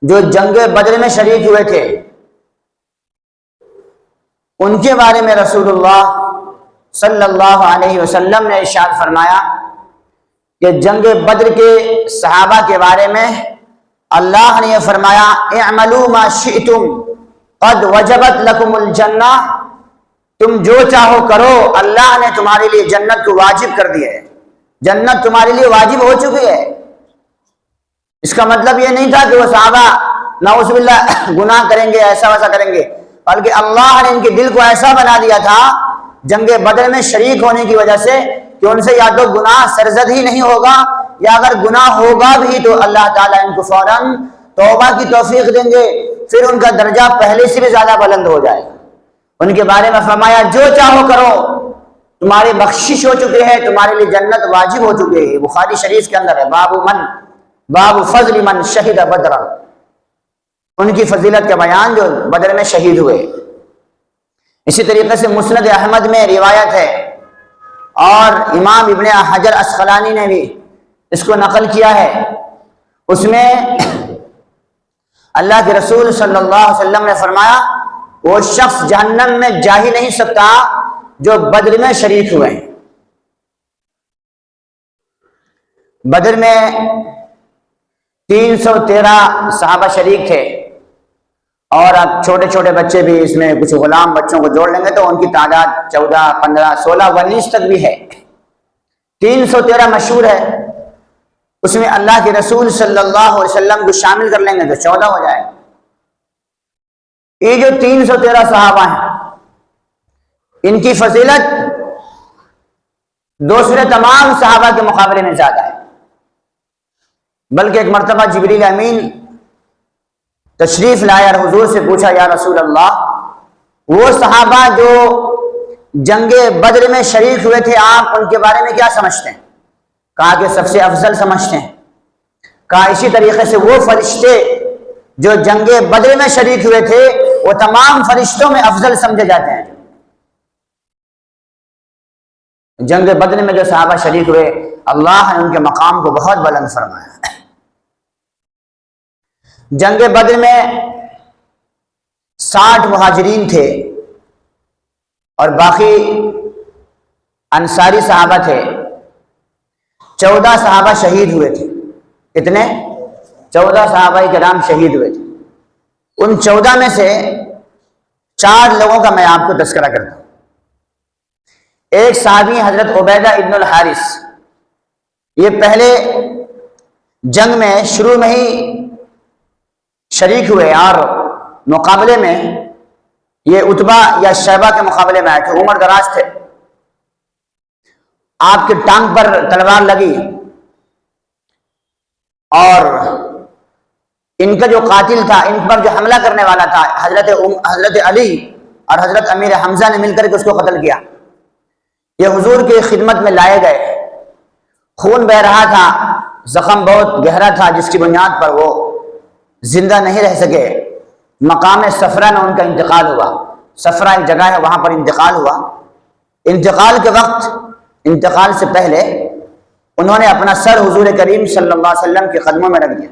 جو جنگ بدر میں شریک ہوئے تھے، ان کے بارے میں رسول اللہ صلی اللہ علیہ وسلم نے ارشاد فرمایا کہ جنگ بدر کے صحابہ کے بارے میں اللہ نے یہ فرمایا اعملوا ما شئتم قد وجبت لکم الجنہ، تم جو چاہو کرو، اللہ نے تمہارے لیے جنت کو واجب کر دی ہے، جنت تمہارے لیے واجب ہو چکی ہے۔ اس کا مطلب یہ نہیں تھا کہ وہ صحابہ نعوذ باللہ گناہ کریں گے، ایسا ویسا کریں گے، بلکہ اللہ نے ان کے دل کو ایسا بنا دیا تھا جنگ بدر میں شریک ہونے کی وجہ سے کہ ان سے یا تو گناہ سرزد ہی نہیں ہوگا، یا اگر گناہ ہوگا بھی تو اللہ تعالیٰ ان کو فوراً توبہ کی توفیق دیں گے، پھر ان کا درجہ پہلے سے بھی زیادہ بلند ہو جائے گا۔ ان کے بارے میں فرمایا جو چاہو کرو، تمہاری بخشش ہو چکی ہے، تمہارے لیے جنت واجب ہو چکی ہے۔ بخاری شریف کے اندر ہے باب فضل من شہد بدر، ان کی فضیلت کا بیان جو بدر میں شہید ہوئے۔ اسی طریقے سے مسند احمد میں روایت ہے، اور امام ابن حجر اسقلانی نے بھی اس کو نقل کیا ہے، اس میں اللہ کے رسول صلی اللہ علیہ وسلم نے فرمایا وہ شخص جہنم میں جا ہی نہیں سکتا جو بدر میں شریک ہوئے ہیں۔ بدر میں 313 صحابہ شریک تھے، اور اب چھوٹے چھوٹے بچے بھی اس میں کچھ غلام بچوں کو جوڑ لیں گے تو ان کی تعداد 14 15 16 19 تک بھی ہے۔ 313 مشہور ہے، اس میں اللہ کے رسول صلی اللہ علیہ وسلم کو شامل کر لیں گے تو 14 ہو جائے۔ یہ جو 313 صحابہ ہیں، ان کی فضیلت دوسرے تمام صحابہ کے مقابلے میں زیادہ ہے۔ بلکہ ایک مرتبہ جبریل امین تشریف لائے اور حضور سے پوچھا یا رسول اللہ، وہ صحابہ جو جنگ بدر میں شریک ہوئے تھے آپ ان کے بارے میں کیا سمجھتے ہیں؟ کہا کہ سب سے افضل سمجھتے ہیں۔ کہا اسی طریقے سے وہ فرشتے جو جنگ بدر میں شریک ہوئے تھے وہ تمام فرشتوں میں افضل سمجھے جاتے ہیں۔ جنگ بدر میں جو صحابہ شریک ہوئے اللہ نے ان کے مقام کو بہت بلند فرمایا۔ جنگ بدر میں 60 مہاجرین تھے اور باقی انصاری صحابہ تھے۔ 14 صحابہ شہید ہوئے تھے۔ کتنے؟ 14 صحابہ کرام شہید ہوئے تھے۔ ان 14 میں سے 4 لوگوں کا میں آپ کو تذکرہ کرتا ہوں۔ ایک صحابی حضرت عبیدہ ابن الحارث، یہ پہلے جنگ میں شروع میں ہی شریک ہوئے اور مقابلے میں یہ عتبہ یا شیبہ کے مقابلے میں آئے تھے، عمر دراز تھے، آپ کے ٹانگ پر تلوار لگی اور ان کا جو قاتل تھا، ان پر جو حملہ کرنے والا تھا حضرت علی اور حضرت امیر حمزہ نے مل کر کے اس کو قتل کیا۔ یہ حضور کی خدمت میں لائے گئے، خون بہ رہا تھا، زخم بہت گہرا تھا جس کی بنیاد پر وہ زندہ نہیں رہ سکے۔ مقام صفرہ میں ان کا انتقال ہوا، صفرہ ایک جگہ ہے وہاں پر انتقال ہوا۔ انتقال کے وقت، انتقال سے پہلے انہوں نے اپنا سر حضور کریم صلی اللہ علیہ وسلم کے قدموں میں رکھ دیا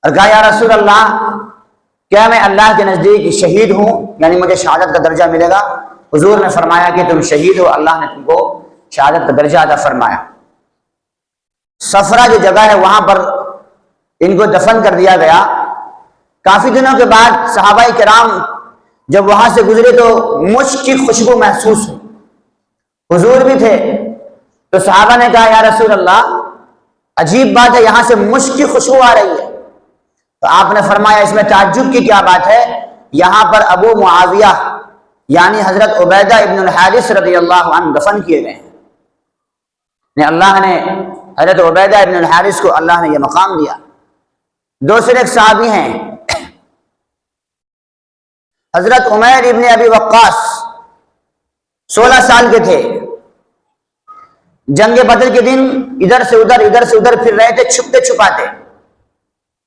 اور کہا یا رسول اللہ، کیا میں اللہ کے نزدیک شہید ہوں، یعنی مجھے شہادت کا درجہ ملے گا؟ حضور نے فرمایا کہ تم شہید ہو، اللہ نے تم کو شہادت کا درجہ عطا فرمایا۔ صفرہ جو جگہ ہے وہاں پر ان کو دفن کر دیا گیا۔ کافی دنوں کے بعد صحابہ کرام جب وہاں سے گزرے تو مشک کی خوشبو محسوس ہوئی، حضور بھی تھے، تو صحابہ نے کہا یا رسول اللہ، عجیب بات ہے، یہاں سے مشک کی خوشبو آ رہی ہے۔ تو آپ نے فرمایا اس میں تعجب کی کیا بات ہے، یہاں پر ابو معاویہ یعنی حضرت عبیدہ ابن الحارث رضی اللہ عنہ دفن کیے گئے ہیں۔ اللہ نے حضرت عبیدہ ابن الحارث کو اللہ نے یہ مقام دیا۔ دوسرے ایک صحابی ہیں حضرت عمیر ابن ابی وقاص، 16 سال کے تھے، جنگ بدر کے دن ادھر سے ادھر پھر رہے تھے چھپتے چھپاتے۔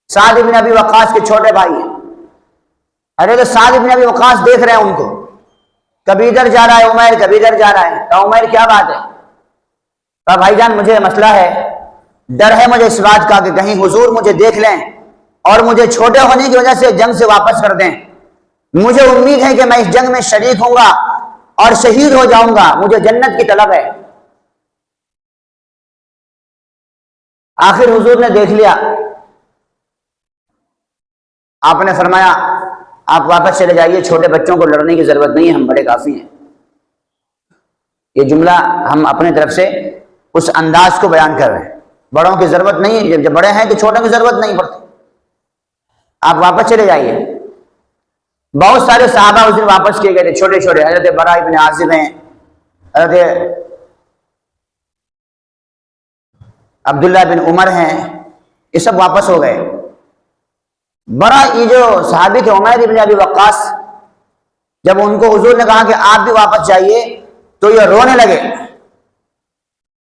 سعد ابن ابی وقاص کے چھوٹے بھائی ہیں۔ حضرت سعد ابن ابی وقاص دیکھ رہے ہیں ان کو، کبھی ادھر جا رہا ہے عمیر، کبھی ادھر جا رہا ہے۔ کہا عمیر کیا بات ہے؟ کہا بھائی جان مجھے مسئلہ ہے، ڈر ہے مجھے اس بات کا کہ کہیں حضور مجھے دیکھ لیں اور مجھے چھوٹے ہونے کی وجہ سے جنگ سے واپس کر دیں، مجھے امید ہے کہ میں اس جنگ میں شریک ہوں گا اور شہید ہو جاؤں گا، مجھے جنت کی طلب ہے۔ آخر حضور نے دیکھ لیا، آپ نے فرمایا آپ واپس چلے جائیے، چھوٹے بچوں کو لڑنے کی ضرورت نہیں ہے، ہم بڑے کافی ہیں۔ یہ جملہ ہم اپنے طرف سے اس انداز کو بیان کر رہے ہیں، بڑوں کی ضرورت نہیں ہے، جب بڑے ہیں تو چھوٹوں کی ضرورت نہیں پڑتی، آپ واپس چلے جائیے۔ بہت سارے صحابہ اس دن واپس کیے گئے تھے، چھوٹے چھوٹے، حضرت برا ابن عازب ہیں، حضرت عبداللہ بن عمر ہیں، یہ سب واپس ہو گئے۔ برا یہ جو صحابی تھے عمیر ابن ابی وقاص، جب ان کو حضور نے کہا کہ آپ بھی واپس جائیے تو یہ رونے لگے،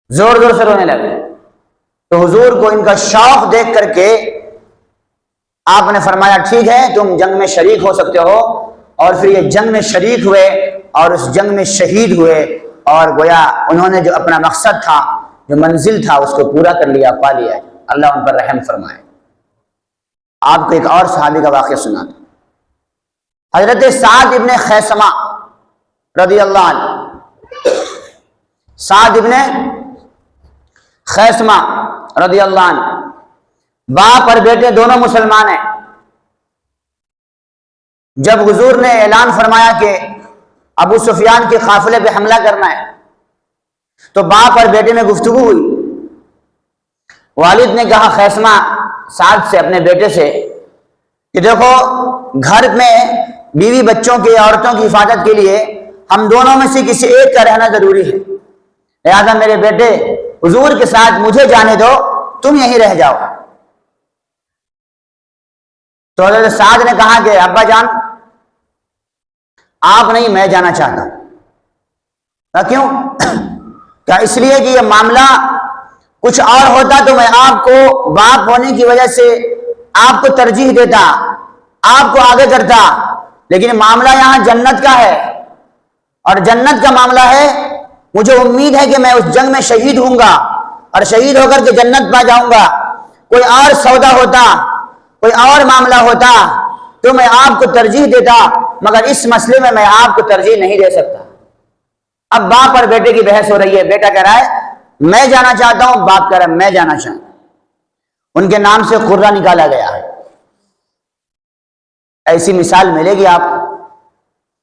زور زور سے رونے لگے۔ تو حضور کو ان کا شوق دیکھ کر کے آپ نے فرمایا ٹھیک ہے تم جنگ میں شریک ہو سکتے ہو، اور پھر یہ جنگ میں شریک ہوئے اور اس جنگ میں شہید ہوئے، اور گویا انہوں نے جو اپنا مقصد تھا، جو منزل تھا، اس کو پورا کر لیا، پا لیا۔ اللہ ان پر رحم فرمائے۔ آپ کو ایک اور صحابی کا واقعہ سنا تھا، حضرت سعد ابن خیثمہ رضی اللہ عنہ۔ سعد ابن خیثمہ رضی اللہ عنہ باپ اور بیٹے دونوں مسلمان ہیں۔ جب حضور نے اعلان فرمایا کہ ابو سفیان کے قافلے پہ حملہ کرنا ہے تو باپ اور بیٹے میں گفتگو ہوئی۔ والد نے کہا خیثمہ سعد سے، اپنے بیٹے سے، کہ دیکھو گھر میں بیوی بچوں کے، عورتوں کی حفاظت کے لیے ہم دونوں میں سے کسی ایک کا رہنا ضروری ہے، لہذا میرے بیٹے حضور کے ساتھ مجھے جانے دو، تم یہیں رہ جاؤ۔ تو حضرت سعد نے کہا کہ ابا جان آپ نہیں، میں جانا چاہتا ہوں۔ کیوں؟ کیا اس لیے کہ یہ معاملہ کچھ اور ہوتا تو میں آپ کو باپ ہونے کی وجہ سے آپ کو ترجیح دیتا، آپ کو آگے کرتا، لیکن معاملہ یہاں جنت کا ہے، اور جنت کا معاملہ ہے، مجھے امید ہے کہ میں اس جنگ میں شہید ہوں گا اور شہید ہو کر کے جنت پا جاؤں گا۔ کوئی اور سودا ہوتا، کوئی اور معاملہ ہوتا تو میں آپ کو ترجیح دیتا، مگر اس مسئلے میں میں آپ کو ترجیح نہیں دے سکتا۔ اب باپ اور بیٹے کی بحث ہو رہی ہے، بیٹا کہہ رہا ہے میں جانا چاہتا ہوں، باپ کہہ رہا ہے میں جانا چاہتا ہوں۔ ان کے نام سے قرہ نکالا گیا ہے۔ ایسی مثال ملے گی آپ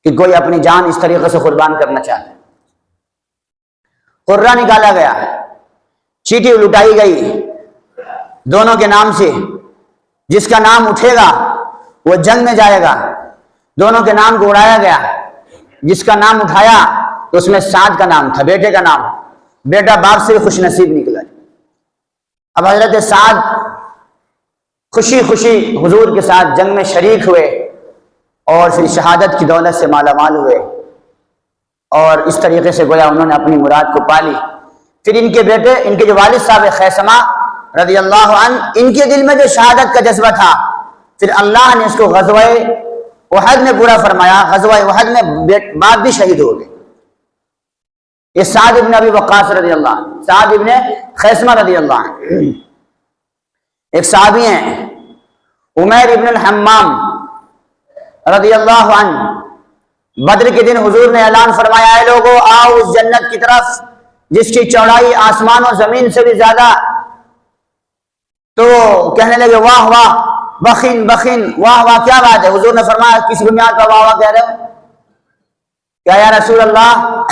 کہ کوئی اپنی جان اس طریقے سے قربان کرنا چاہتا ہے۔ قرہ نکالا گیا، چیٹی لٹائی گئی دونوں کے نام سے، جس کا نام اٹھے گا وہ جنگ میں جائے گا۔ دونوں کے نام کو اڑایا گیا، جس کا نام اٹھایا تو اس میں سعد کا نام تھا، بیٹے کا نام، بیٹا باپ سے بھی خوش نصیب نکلا۔ اب حضرت سعد خوشی خوشی حضور کے ساتھ جنگ میں شریک ہوئے اور پھر شہادت کی دولت سے مالا مال ہوئے، اور اس طریقے سے گویا انہوں نے اپنی مراد کو پا لی۔ پھر ان کے بیٹے، ان کے جو والد صاحب خیثمہ رضی اللہ عنہ، ان کے دل میں جو شہادت کا جذبہ تھا، پھر اللہ نے اس کو غزوہ احد میں پورا فرمایا۔ غزوہ احد میں باپ بھی شہید ہو گئے۔ یہ سعد ابن ابی وقاص رضی اللہ عنہ، سعد ابن خیثمہ رضی اللہ عنہ۔ ایک صحابی ہیں عمیر ابن الحمام رضی اللہ عنہ، بدر کے دن حضور نے اعلان فرمایا اے لوگو آؤ اس جنت کی طرف جس کی چوڑائی آسمان و زمین سے بھی زیادہ۔ تو کہنے لگے واہ واہ بخین بخین، واہ واہ کیا بات ہے؟ حضور نے فرمایا کس بنیاد پر واہ واہ کہہ رہے ہو؟ کیا یا رسول اللہ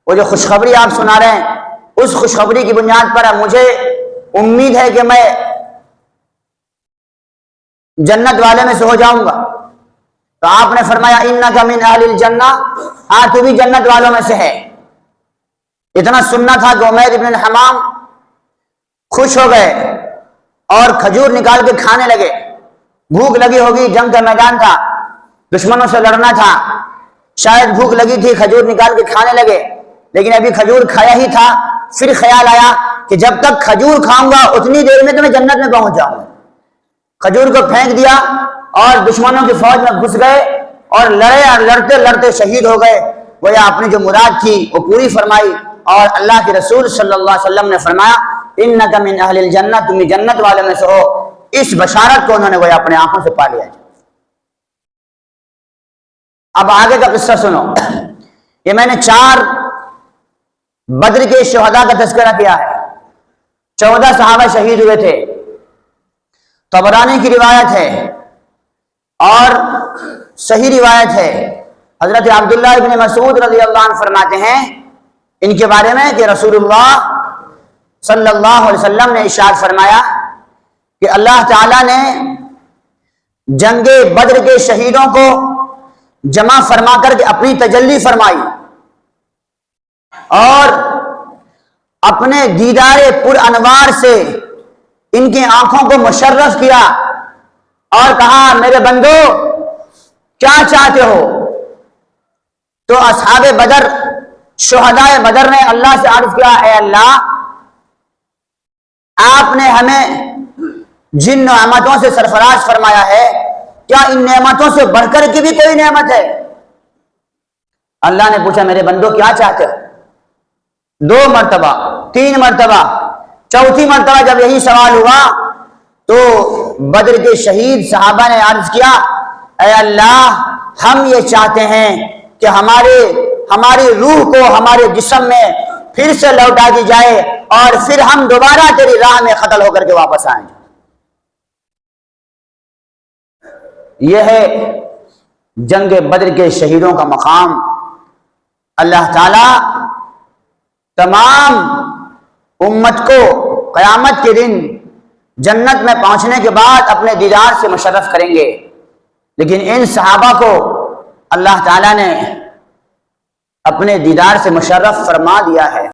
وہ جو خوشخبری آپ سنا رہے ہیں اس خوشخبری کی بنیاد پر مجھے امید ہے کہ میں جنت والے میں سے ہو جاؤں گا۔ تو آپ نے فرمایا انک من اہل الجنہ، ہاں تو بھی جنت والوں میں سے ہے۔ اتنا سننا تھا کہ عمیر ابن الحمام خوش ہو گئے اور کھجور نکال کے کھانے لگے۔ بھوک لگی ہوگی، جنگ کا میدان تھا، دشمنوں سے لڑنا تھا، شاید بھوک لگی تھی، کھجور نکال کے کھانے لگے، لیکن ابھی کھجور کھایا ہی تھا، پھر خیال آیا کہ جب تک کھجور کھاؤں گا اتنی دیر میں تو میں جنت میں پہنچ جاؤں گا۔ کھجور کو پھینک دیا اور دشمنوں کی فوج میں گھس گئے اور لڑے، اور لڑتے لڑتے شہید ہو گئے۔ گویا اپنی جو مراد تھی وہ پوری فرمائی، اور اللہ کے رسول صلی اللہ علیہ وسلم نے فرمایا انک من اہل الجنہ، تم جنت والے میں سے ہو۔ اس بشارت کو انہوں نے وہ اپنے آنکھوں سے پا لیا۔ اب آگے کا قصہ سنو۔ یہ میں نے 4 بدر کے شہداء کا تذکرہ کیا ہے۔ 14 صحابہ شہید ہوئے تھے، طبرانی کی روایت ہے اور صحیح روایت ہے۔ حضرت عبداللہ ابن مسعود رضی اللہ عنہ فرماتے ہیں ان کے بارے میں کہ رسول اللہ صلی اللہ علیہ وسلم نے ارشاد فرمایا کہ اللہ تعالیٰ نے جنگ بدر کے شہیدوں کو جمع فرما کر کے اپنی تجلی فرمائی اور اپنے دیدار پر انوار سے ان کی آنکھوں کو مشرف کیا اور کہا میرے بندو کیا چاہتے ہو؟ تو اصحاب بدر شہداء بدر نے اللہ سے عرض کیا اے اللہ آپ نے ہمیں جن نعمتوں سے سرفراز فرمایا ہے کیا ان نعمتوں سے بڑھ کر کی بھی کوئی نعمت ہے؟ اللہ نے پوچھا میرے بندو کیا چاہتے ہو؟ 2 مرتبہ 3 مرتبہ، چوتھی مرتبہ جب یہی سوال ہوا تو بدر کے شہید صحابہ نے عرض کیا اے اللہ ہم یہ چاہتے ہیں کہ ہماری روح کو ہمارے جسم میں پھر سے لوٹا دی جائے اور پھر ہم دوبارہ تیری راہ میں قتل ہو کر کے واپس آئیں۔ یہ ہے جنگ بدر کے شہیدوں کا مقام۔ اللہ تعالی تمام امت کو قیامت کے دن جنت میں پہنچنے کے بعد اپنے دیدار سے مشرف کریں گے، لیکن ان صحابہ کو اللہ تعالیٰ نے اپنے دیدار سے مشرف فرما دیا ہے۔